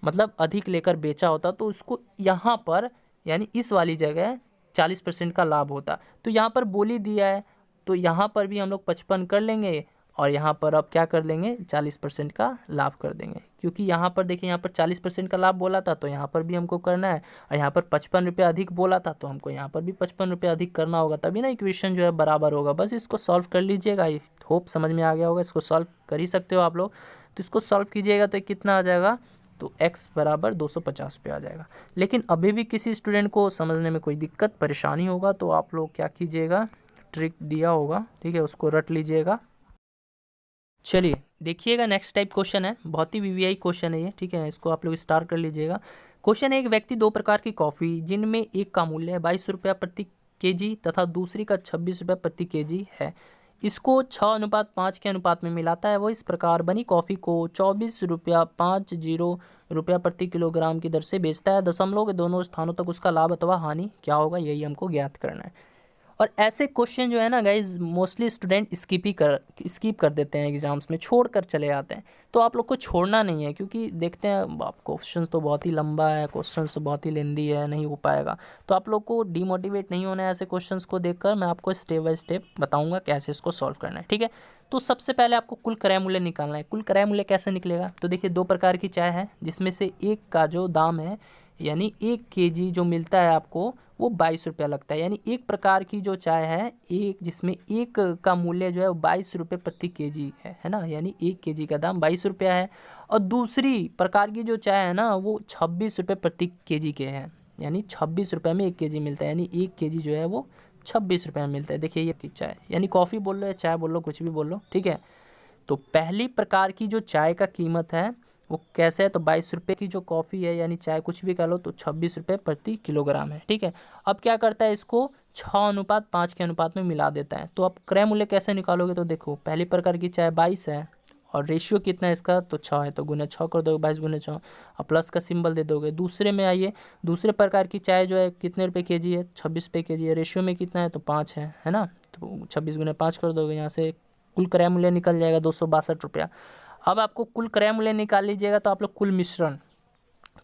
मतलब अधिक लेकर बेचा होता, तो उसको यहाँ पर यानी इस वाली जगह 40% का लाभ होता। तो यहाँ पर बोली दिया है तो यहाँ पर भी हम लोग 55 कर लेंगे और यहाँ पर अब क्या कर लेंगे, 40% का लाभ कर देंगे, क्योंकि यहाँ पर देखिए यहाँ पर 40% का लाभ बोला था तो यहाँ पर भी हमको करना है, और यहाँ पर 55 रुपये अधिक बोला था तो हमको यहाँ पर भी 55 रुपये अधिक करना होगा, तभी ना इक्वेशन जो है बराबर होगा। बस इसको सॉल्व कर लीजिएगा, होप समझ में आ गया होगा, इसको सॉल्व कर ही सकते हो आप लोग। तो इसको सॉल्व कीजिएगा तो कितना आ जाएगा, तो x बराबर 250 पे आ जाएगा। लेकिन अभी भी किसी स्टूडेंट को समझने में कोई दिक्कत परेशानी होगा तो आप लोग क्या कीजिएगा, ट्रिक दिया होगा, ठीक है, उसको रट लीजिएगा। चलिए देखिएगा, नेक्स्ट टाइप क्वेश्चन है, बहुत ही वीवीआई क्वेश्चन है ये, ठीक है, इसको आप लोग स्टार कर लीजिएगा। क्वेश्चन है, एक व्यक्ति 2 प्रकार की कॉफ़ी जिनमें एक का मूल्य है 22 रुपया प्रति केजी तथा दूसरी का 26 रुपया प्रति केजी है, इसको 6:5 के अनुपात में मिलाता है। वो इस प्रकार बनी कॉफ़ी को 24.50 रुपया प्रति किलोग्राम की दर से बेचता है। दशमलव के दोनों स्थानों तक उसका लाभ अथवा हानि क्या होगा, यही हमको ज्ञात करना है। और ऐसे क्वेश्चन जो है ना गाइज मोस्टली स्टूडेंट स्किप कर देते हैं, एग्जाम्स में छोड़ कर चले जाते हैं। तो आप लोग को छोड़ना नहीं है, क्योंकि देखते हैं आप क्वेश्चन तो बहुत ही लंबा है, क्वेश्चन तो बहुत ही लेंदी है, नहीं हो पाएगा। तो आप लोग को डिमोटिवेट नहीं होना है ऐसे क्वेश्चंस को देखकर, मैं आपको स्टेप बाय स्टेप बताऊंगा कैसे इसको सॉल्व करना है, ठीक है। तो सबसे पहले आपको कुल क्रय मूल्य निकालना है। कुल क्रय मूल्य कैसे निकलेगा, तो देखिए 2 प्रकार की चाय है जिसमें से एक का जो दाम है यानी 1 केजी जो मिलता है आपको वो 22 रुपया लगता है, यानी एक प्रकार की जो चाय है एक जिसमें एक का मूल्य जो है वो 22 रुपये प्रति केजी है ना, यानी 1 केजी का दाम 22 रुपया है। और दूसरी प्रकार की जो चाय है ना वो 26 रुपये प्रति केजी के हैं, यानी 26 रुपये में 1 केजी मिलता है, यानी 1 केजी जो है वो 26 रुपये में मिलता है। देखिए ये की चाय, यानी कॉफ़ी बोल लो या चाय बोल लो, कुछ भी बोल लो, ठीक है। तो पहली प्रकार की जो चाय का कीमत है वो कैसे है, तो 22 रुपये की जो कॉफ़ी है यानी चाय कुछ भी कह लो, तो 26 रुपये प्रति किलोग्राम है। ठीक है, अब क्या करता है, इसको 6:5 के अनुपात में मिला देता है। तो अब क्रय मूल्य कैसे निकालोगे, तो देखो पहली प्रकार की चाय 22 है और रेशियो कितना है इसका, तो 6 है, तो गुना 6 कर दोगे, 22 गुना 6 और प्लस का सिंबल दे दोगे। दूसरे में आइए, दूसरे प्रकार की चाय जो है कितने रुपए केजी है, 26 रुपये केजी है। रेशियो में कितना है, तो 5 है ना, तो 26 गुना 5 कर दोगे, यहाँ से कुल क्रय मूल्य निकल जाएगा 262 रुपया। अब आपको कुल क्रय मूल्य निकाल लीजिएगा, तो आप लोग कुल मिश्रण,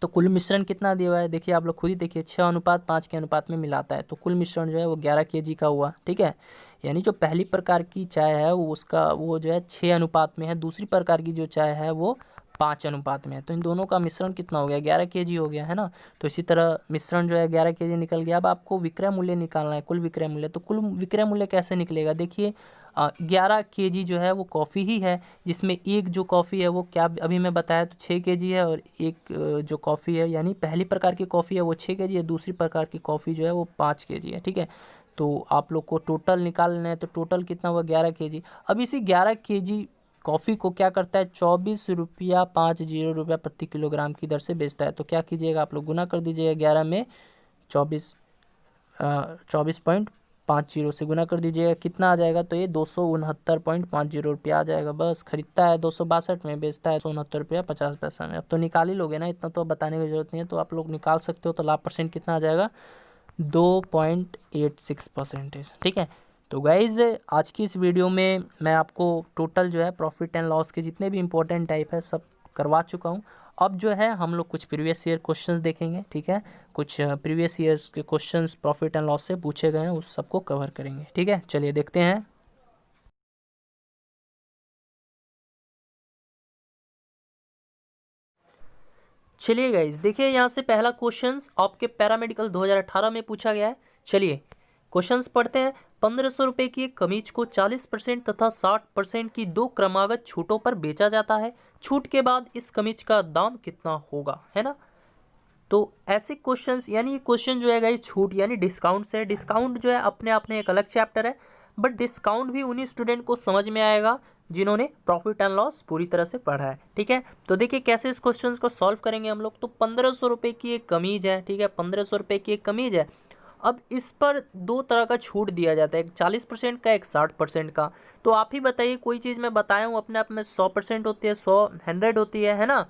तो कुल मिश्रण कितना दिया हुआ है देखिए, आप लोग खुद ही देखिए, 6:5 के अनुपात में मिलाता है, तो कुल मिश्रण जो है वो 11 केजी का हुआ। ठीक है, यानी जो पहली प्रकार की चाय है वो उसका वो जो है 6 अनुपात में है, दूसरी प्रकार की जो चाय है वो 5 अनुपात में है। तो इन दोनों का मिश्रण कितना हो गया, 11 केजी हो गया, है ना। तो इसी तरह मिश्रण जो है 11 केजी निकल गया। अब आपको विक्रय मूल्य निकालना है, कुल विक्रय मूल्य। तो कुल विक्रय मूल्य कैसे निकलेगा, देखिए 11 केजी जो है वो कॉफ़ी ही है, जिसमें एक जो कॉफ़ी है वो क्या अभी मैं बताया, तो 6 केजी है, और एक जो कॉफ़ी है यानी पहली प्रकार की कॉफ़ी है वो 6 केजी है, दूसरी प्रकार की कॉफ़ी जो है वो 5 केजी है। ठीक है, तो आप लोग को टोटल निकालना है, तो टोटल कितना हुआ, 11 केजी। अब इसी 11 केजी कॉफ़ी को क्या करता है, 24.50 रुपया प्रति किलोग्राम की दर से बेचता है। तो क्या कीजिएगा, आप लोग गुना कर दीजिएगा, 11 में 24.50 से गुना कर दीजिएगा, कितना आ जाएगा, तो ये 269.50 रुपया आ जाएगा। बस, खरीदता है 262 में, बेचता है 269 रुपया 50 पैसा में। अब तो निकाल ही लोगे ना, इतना तो बताने की जरूरत नहीं है, तो आप लोग निकाल सकते हो। तो लाभ परसेंट कितना आ जाएगा, 2.86%। ठीक है, तो गाइज़ आज की इस वीडियो में मैं आपको टोटल जो है प्रॉफिट एंड लॉस के जितने भी इंपॉर्टेंट टाइप है सब करवा चुका हूँ। अब जो है हम लोग कुछ प्रीवियस ईयर क्वेश्चंस देखेंगे। ठीक है, कुछ प्रीवियस ईयर्स के क्वेश्चंस प्रॉफिट एंड लॉस से पूछे गए हैं, उस सबको कवर करेंगे। ठीक है, चलिए देखते हैं। चलिए गाइज देखिए, यहाँ से पहला क्वेश्चंस आपके पैरामेडिकल 2018 में पूछा गया है। चलिए क्वेश्चंस पढ़ते हैं। 1500 रुपये की एक कमीज को 40% तथा 60% की दो क्रमागत छूटों पर बेचा जाता है। छूट के बाद इस कमीज का दाम कितना होगा, है ना। तो ऐसे क्वेश्चंस, यानी ये क्वेश्चन जो है गाइस छूट यानी डिस्काउंट से, डिस्काउंट जो है अपने आप में एक अलग चैप्टर है, बट डिस्काउंट भी उन्हीं स्टूडेंट को समझ में आएगा जिन्होंने प्रॉफिट एंड लॉस पूरी तरह से पढ़ा है। ठीक है, तो देखिए कैसे इस क्वेश्चन को सॉल्व करेंगे हम लोग। तो 1500 रुपये की एक कमीज है, ठीक है, 1500 रुपये की एक कमीज है। अब इस पर दो तरह का छूट दिया जाता है, एक 40% का, एक 60% का। तो आप ही बताइए, कोई चीज़ मैं बताया हूँ अपने आप में 100% होती है, 100 होती है ना।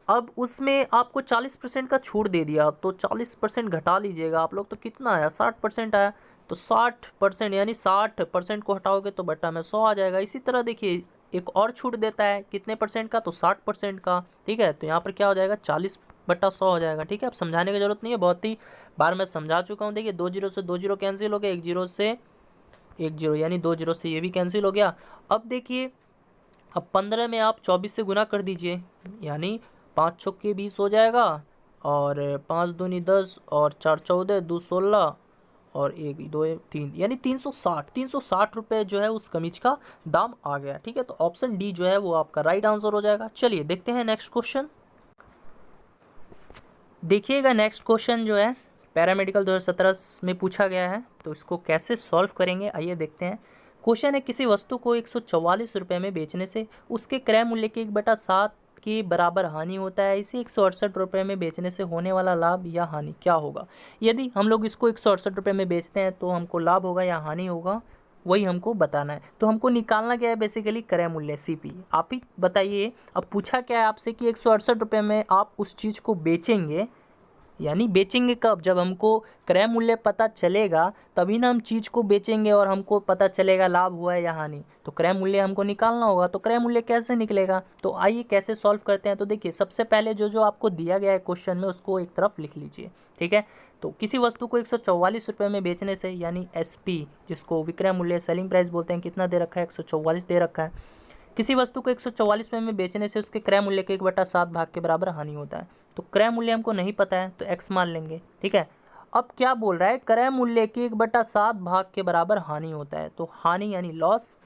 अब उसमें आपको 40% का छूट दे दिया, तो 40% घटा लीजिएगा आप लोग, तो कितना आया, 60% आया। तो 60% यानी 60% को हटाओगे तो बट्टा में 100 आ जाएगा। इसी तरह देखिए एक और छूट देता है, कितने परसेंट का, तो 60% का। ठीक है, तो यहाँ पर क्या हो जाएगा, 40/100 हो जाएगा। ठीक है, अब समझाने की जरूरत नहीं है, बहुत ही बार मैं समझा चुका हूँ। देखिए 2 जीरो से 2 जीरो कैंसिल हो गया, 1 जीरो से 1 जीरो, यानी 2 जीरो से ये भी कैंसिल हो गया। अब देखिए, अब 15 में आप 24 से गुना कर दीजिए, यानी 5 छक्के 20 हो जाएगा, और 5 दूनी 10, और 4 14, 2 16, और 1 2 3, यानी 360 रुपये जो है उस कमीज का दाम आ गया। ठीक है, तो ऑप्शन डी जो है वो आपका राइट आंसर हो जाएगा। चलिए देखते हैं नेक्स्ट क्वेश्चन। देखिएगा नेक्स्ट क्वेश्चन जो है पैरामेडिकल 2017 में पूछा गया है, तो इसको कैसे सॉल्व करेंगे आइए देखते हैं। क्वेश्चन है, किसी वस्तु को 144 रुपये में बेचने से उसके क्रय मूल्य के 1/7 के बराबर हानि होता है। इसे 168 रुपये में बेचने से होने वाला लाभ या हानि क्या होगा। यदि हम लोग इसको 168 रुपये में बेचते हैं तो हमको लाभ होगा या हानि होगा, वही हमको बताना है। तो हमको निकालना क्या है, बेसिकली क्रय मूल्य सीपी। आप ही बताइए, अब पूछा क्या है आपसे कि 168 रुपये में आप उस चीज़ को बेचेंगे, यानी बेचेंगे कब, जब हमको क्रय मूल्य पता चलेगा तभी ना हम चीज़ को बेचेंगे और हमको पता चलेगा लाभ हुआ है या हानि। तो क्रय मूल्य हमको निकालना होगा, तो क्रय मूल्य कैसे निकलेगा, तो आइए कैसे सॉल्व करते हैं। तो देखिए सबसे पहले जो जो आपको दिया गया है क्वेश्चन में उसको एक तरफ लिख लीजिए। ठीक है, तो किसी वस्तु को 144 रुपये में बेचने से, यानी एसपी जिसको विक्रय मूल्य सेलिंग प्राइस बोलते हैं, कितना दे रखा है, 144 दे रखा है। किसी वस्तु को 144 रुपये में बेचने से उसके क्रय मूल्य के 1/7 भाग के बराबर हानि होता है। तो क्रय मूल्य हमको नहीं पता है तो x मान लेंगे। ठीक है, अब क्या बोल रहा है, क्रय मूल्य के 1/7 भाग के बराबर हानि होता है। तो हानि यानी लॉस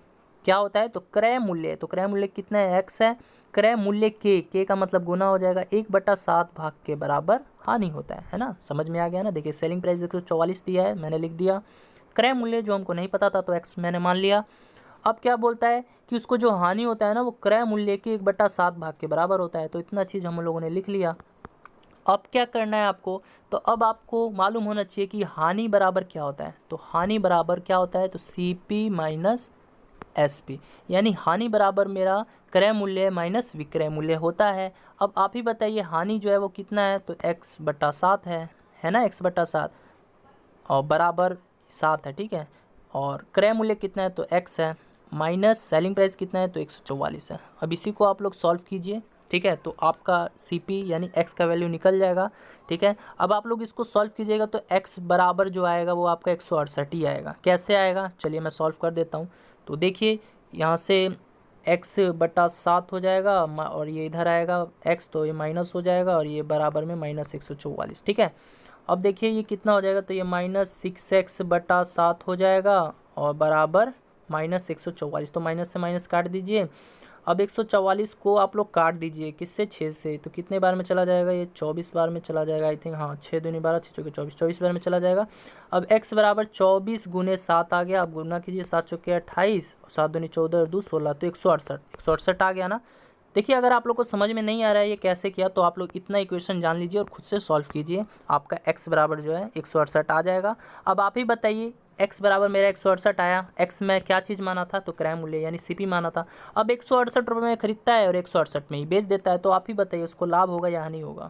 क्या होता है, तो क्रय मूल्य, तो क्रय मूल्य कितना है, x है, क्रय मूल्य के का मतलब गुना हो जाएगा, 1/7 भाग के बराबर हानि होता है ना। समझ में आ गया ना। देखिए सेलिंग प्राइस 144 दिया है, मैंने लिख दिया, क्रय मूल्य जो हमको नहीं पता था तो x मैंने मान लिया। अब क्या बोलता है कि उसको जो हानि होता है ना वो क्रय मूल्य के 1/7 भाग के बराबर होता है। तो इतना चीज़ हम लोगों ने लिख लिया। अब क्या करना है आपको, तो अब आपको मालूम होना चाहिए कि हानि बराबर क्या होता है। तो हानि बराबर क्या होता है, तो CP माइनस SP, यानी हानि बराबर मेरा क्रय मूल्य माइनस विक्रय मूल्य होता है। अब आप ही बताइए हानि जो है वो कितना है, तो x/7 है ना, x/7 और बराबर 7 है, ठीक है। और क्रय मूल्य कितना है, तो x है, माइनस सेलिंग प्राइस कितना है, तो 144 है। अब इसी को आप लोग सॉल्व कीजिए, ठीक है। तो आपका CP यानी x का वैल्यू निकल जाएगा, ठीक है। अब आप लोग इसको सॉल्व कीजिएगा तो x बराबर जो आएगा वो आपका 168 ही आएगा। कैसे आएगा, चलिए मैं सॉल्व कर देता हूँ। तो देखिए यहाँ से x/7 हो जाएगा और ये इधर आएगा x, तो ये माइनस हो जाएगा और ये बराबर में माइनस 144, ठीक है। अब देखिए ये कितना हो जाएगा, तो ये -6x/7 हो जाएगा और बराबर -144। तो माइनस से माइनस काट दीजिए। अब 144 को आप लोग काट दीजिए किससे, 6 से। तो कितने बार में चला जाएगा, ये 24 बार में चला जाएगा आई थिंक, हाँ 6 दूनी 12, 6 चौके 24, 24 बार में चला जाएगा। अब x बराबर 24 × 7 आ गया। आप गुना कीजिए, 7 चौके 28, 7 दूनी 14 और 2 16, तो 168 आ गया ना। देखिए अगर आप लोग को समझ में नहीं आ रहा है ये कैसे किया, तो आप लोग इतना इक्वेशन जान लीजिए और खुद से सॉल्व कीजिए, आपका x बराबर जो है 168 आ जाएगा। अब आप ही बताइए x बराबर मेरा 168 आया, x में क्या चीज़ माना था, तो क्रय मूल्य यानी CP माना था। अब 168 रुपये में खरीदता है और 168 में ही बेच देता है, तो आप ही बताइए उसको लाभ होगा या हानि होगा।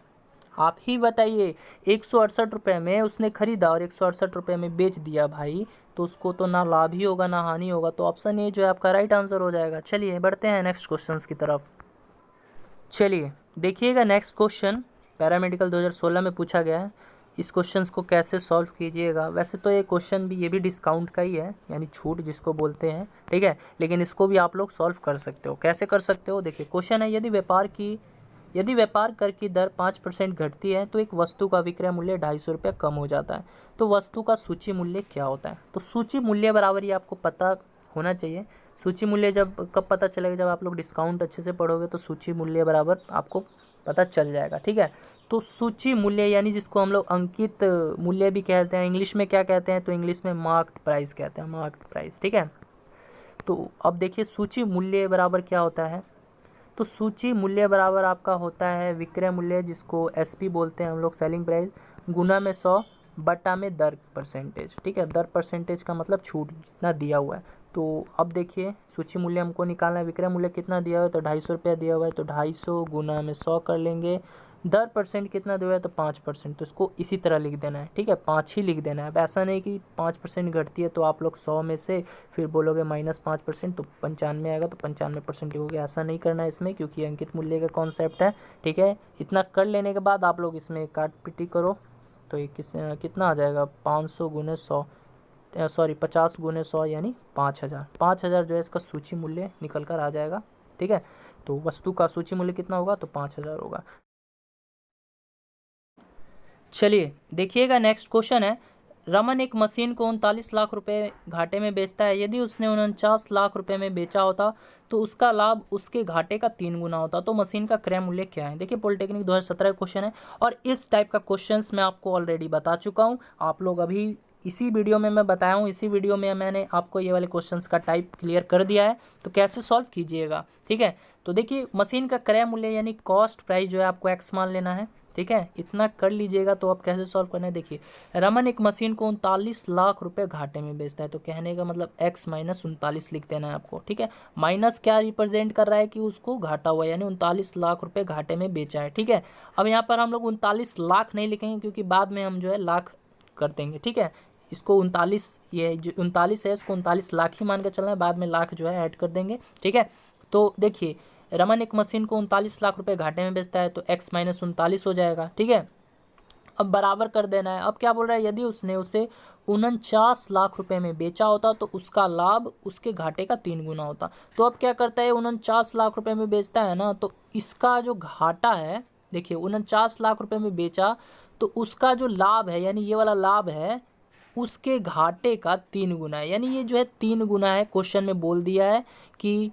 आप ही बताइए, 168 रुपये में उसने खरीदा और 168 रुपये में बेच दिया भाई, तो उसको तो ना लाभ ही होगा ना हानि होगा। तो ऑप्शन ए जो है आपका राइट आंसर हो जाएगा। चलिए बढ़ते हैं नेक्स्ट क्वेश्चन की तरफ। चलिए देखिएगा नेक्स्ट क्वेश्चन पैरामेडिकल 2016 में पूछा गया है। इस क्वेश्चन को कैसे सॉल्व कीजिएगा। वैसे तो ये क्वेश्चन भी, ये भी डिस्काउंट का ही है, यानी छूट जिसको बोलते हैं, ठीक है। लेकिन इसको भी आप लोग सॉल्व कर सकते हो। कैसे कर सकते हो, देखिए क्वेश्चन है, यदि व्यापार कर की दर 5% घटती है तो एक वस्तु का विक्रय मूल्य 250 रुपये कम हो जाता है। तो वस्तु का सूची मूल्य क्या होता है। तो सूची मूल्य बराबर ये आपको पता होना चाहिए। सूची मूल्य कब पता चलेगा, जब आप लोग डिस्काउंट अच्छे से पढ़ोगे तो सूची मूल्य बराबर आपको पता चल जाएगा, ठीक है। तो सूची मूल्य यानी जिसको हम लोग अंकित मूल्य भी कहते हैं, इंग्लिश में क्या कहते हैं, तो इंग्लिश में मार्क्ड प्राइस कहते हैं, मार्क्ड प्राइस, ठीक है। तो अब देखिए सूची मूल्य बराबर क्या होता है, तो सूची मूल्य बराबर आपका होता है विक्रय मूल्य जिसको SP बोलते हैं हम लोग, सेलिंग प्राइस, गुना में 100 बटा में दर परसेंटेज, ठीक है। दर परसेंटेज का मतलब छूट जितना दिया हुआ है। तो अब देखिए सूची मूल्य हमको निकालना है, विक्रय मूल्य कितना दिया हुआ है, तो 250 रुपया दिया हुआ है, तो 250 गुना में 100 कर लेंगे। दर परसेंट कितना दिया हुआ है, तो 5%, तो इसको इसी तरह लिख देना है, ठीक है, 5 ही लिख देना है। अब ऐसा नहीं कि 5% घटती है तो आप लोग 100 में से फिर बोलोगे -5%, तो 95 आएगा तो 95% लिखोगे, ऐसा नहीं करना है इसमें, क्योंकि अंकित मूल्य का कॉन्सेप्ट है, ठीक है। इतना कर लेने के बाद आप लोग इसमें काट पिटी करो, तो ये कितना आ जाएगा, 500 गुने 100, सॉरी 50 गुने 100 यानी 5000 जो है इसका सूची मूल्य निकल कर आ जाएगा, ठीक है। तो वस्तु का सूची मूल्य कितना होगा, तो 5000 होगा। चलिए देखिएगा नेक्स्ट क्वेश्चन है, रमन एक मशीन को 39 लाख रुपए घाटे में बेचता है। यदि उसने 49 लाख रुपए में बेचा होता तो उसका लाभ उसके घाटे का 3 गुना होता। तो मशीन का क्रय मूल्य क्या है। देखिए पॉलिटेक्निक 2017 का क्वेश्चन है और इस टाइप का क्वेश्चंस मैं आपको ऑलरेडी बता चुका हूँ। आप लोग अभी इसी वीडियो में मैं बताया हूँ, इसी वीडियो में मैंने आपको ये वाले क्वेश्चंस का टाइप क्लियर कर दिया है, तो कैसे सॉल्व कीजिएगा, ठीक है। तो देखिए मशीन का क्रय मूल्य यानी कॉस्ट प्राइस जो है आपको x मान लेना है, ठीक है। इतना कर लीजिएगा तो अब कैसे सॉल्व करना है। देखिए रमन एक मशीन को 39 लाख रुपए घाटे में बेचता है, तो कहने का मतलब x माइनस 39 लिख देना है आपको, ठीक है। माइनस क्या रिप्रेजेंट कर रहा है कि उसको घाटा हुआ, यानी 39 लाख रुपए घाटे में बेचा है, ठीक है। अब यहाँ पर हम लोग 39 लाख नहीं लिखेंगे क्योंकि बाद में हम जो है लाख कर देंगे, ठीक है। इसको 39, ये जो 39 है इसको 39 लाख ही मान के चलना है, बाद में लाख जो है ऐड कर देंगे, ठीक है। तो देखिए रमन एक मशीन को 39 लाख रुपए घाटे में बेचता है, तो x माइनस 39 हो जाएगा, ठीक है। अब बराबर कर देना है। अब क्या बोल रहा है, यदि उसने उसे 49 लाख रुपए में बेचा होता तो उसका लाभ उसके घाटे का 3 गुना होता। तो अब क्या करता है, 49 लाख रुपए में बेचता है ना, तो इसका जो घाटा है, देखिए 49 लाख रुपए में बेचा तो उसका जो लाभ है, यानी ये वाला लाभ है, उसके घाटे का 3 गुना है। यानी ये जो है 3 गुना है, क्वेश्चन में बोल दिया है कि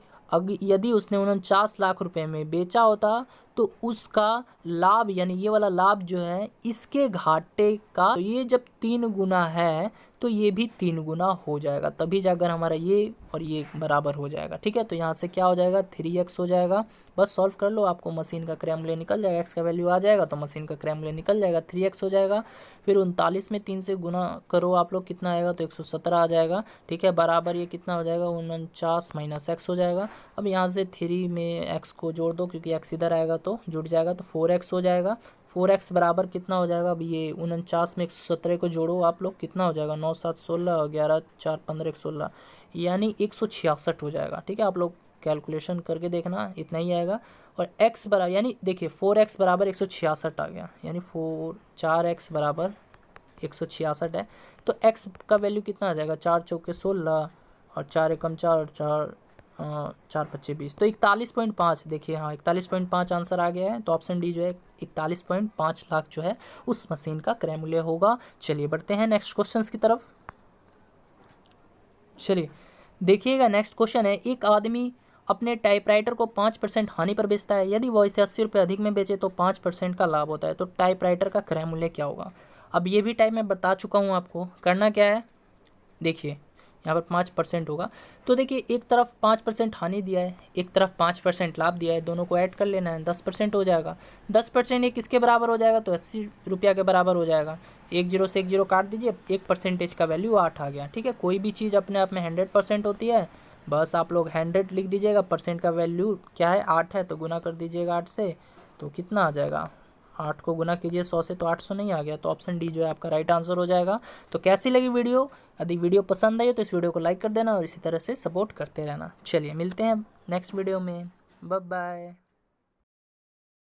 यदि उसने 49 लाख रुपए में बेचा होता तो उसका लाभ यानी ये वाला लाभ जो है इसके घाटे का, तो ये जब 3 गुना है तो ये भी 3 गुना हो जाएगा, तभी जाकर हमारा ये और ये बराबर हो जाएगा। ठीक है, तो यहाँ से क्या हो जाएगा 3x हो जाएगा। बस सॉल्व कर लो, आपको मशीन का क्रय मूल्य निकल जाएगा। x का वैल्यू आ जाएगा तो मशीन का क्रय मूल्य निकल जाएगा, 3x हो जाएगा। फिर 39 में 3 से गुना करो आप लोग, कितना आएगा तो 117 आ जाएगा। ठीक है, बराबर ये कितना हो जाएगा 49 माइनस x हो जाएगा। अब यहाँ से 3 में x को जोड़ दो, क्योंकि x इधर आएगा तो जुड़ जाएगा, तो 4x हो जाएगा। 4x बराबर कितना हो जाएगा, अब ये 49 में 117 को जोड़ो आप लोग, कितना हो जाएगा 9 7 16 और 11 4 15 16, यानी 166 हो जाएगा। ठीक है, आप लोग कैलकुलेशन करके देखना, इतना ही आएगा। और x बराबर यानी देखिए 4x बराबर 166 आ गया, यानी 4x बराबर 166 है। तो x का वैल्यू कितना आ जाएगा 4 चौके 16 और 4 एकम 4 और 4 पच्चे 20, तो 41.5। देखिए हाँ 41.5 आंसर आ गया है। तो ऑप्शन डी जो है 41.5 लाख जो है उस मशीन का क्रय मूल्य होगा। चलिए बढ़ते हैं नेक्स्ट क्वेश्चन की तरफ। चलिए देखिएगा, नेक्स्ट क्वेश्चन है, एक आदमी अपने टाइपराइटर को 5% हानि पर बेचता है। यदि वह इसे 80 रुपये अधिक में बेचे तो 5% का लाभ होता है। तो टाइपराइटर का क्रय मूल्य क्या होगा। अब ये भी टाइप मैं बता चुका हूँ आपको, करना क्या है, देखिए यहाँ पर 5% होगा। तो देखिए एक तरफ 5% हानि दिया है, एक तरफ 5% लाभ दिया है, दोनों को ऐड कर लेना है, 10% हो जाएगा। 10% ये किसके बराबर हो जाएगा, तो 80 रुपया के बराबर हो जाएगा। 1 0 से 1 0 काट दीजिए, 1% का वैल्यू 8 आ गया। ठीक है, कोई भी चीज़ अपने आप में 100% होती है, बस आप लोग 100 लिख दीजिएगा, परसेंट का वैल्यू क्या है 8 है, तो गुना कर दीजिएगा 8 से, तो कितना आ जाएगा 8 को गुना कीजिए 100 से, तो 800 नहीं आ गया। तो ऑप्शन डी जो है आपका राइट आंसर हो जाएगा। तो कैसी लगी वीडियो, यदि वीडियो पसंद आई तो इस वीडियो को लाइक कर देना और इसी तरह से सपोर्ट करते रहना। चलिए मिलते हैं नेक्स्ट वीडियो में, बाय बाय।